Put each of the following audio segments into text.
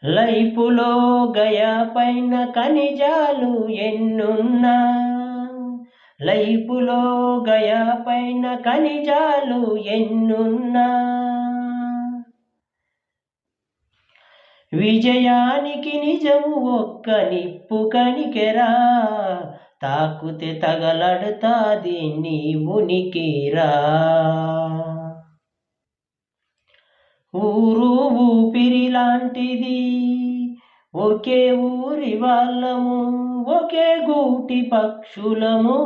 లైఫులో గయా పైన ఖనిజాలు ఎన్నున్నా, లైఫులో గయా పైన ఖనిజాలు ఎన్నున్నా, విజయానికి నిజము ఒక్క నిప్పు కణికెరా, తాకుతే తగలడుతాది నీ ఉనికిరా. ఊరు ఊపిరి లాంటిది, ఒకే ఊరి వాళ్ళము, ఒకే గూటి పక్షులము,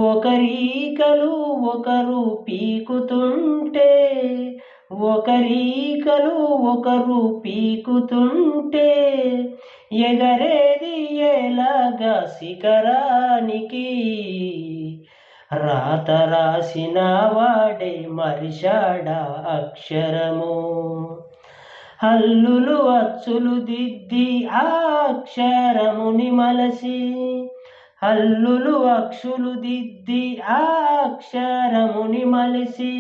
ఒకరీకలు ఒకరు పీకుతుంటే, ఒకరీకలు ఒకరు పీకుతుంటే, ఎగరేది ఎలాగా శిఖరానికి, రాత రాసిన వాడే మరిశాడా అక్షరము, హల్లులు అచ్చులు దిద్ది ఆ అక్షరముని మలసి, హల్లులు అక్షులు దిద్ది ఆ అక్షరముని మలిసి,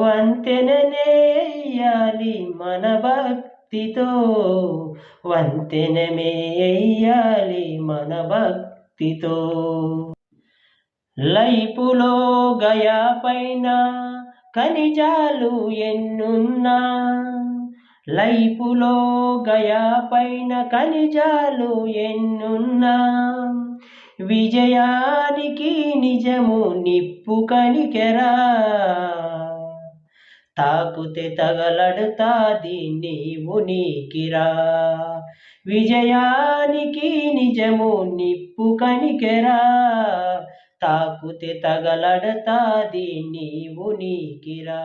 వంతెననేయాలి మన భక్తితో, వంతెనమేయాలి మన భక్తితో. లైఫులో గయా పైన ఖనిజాలు ఎన్నున్నా, లైఫులో గయా పైన ఖనిజాలు ఎన్నున్నా, విజయానికి నిజము నిప్పు కణికెరా, తాకుతే తగలడుతాది నీ ఉనికిరా. విజయానికి నిజము నిప్పు కణికెరా, తాకుతే తగలడుతాది నీ ఉనికిరా.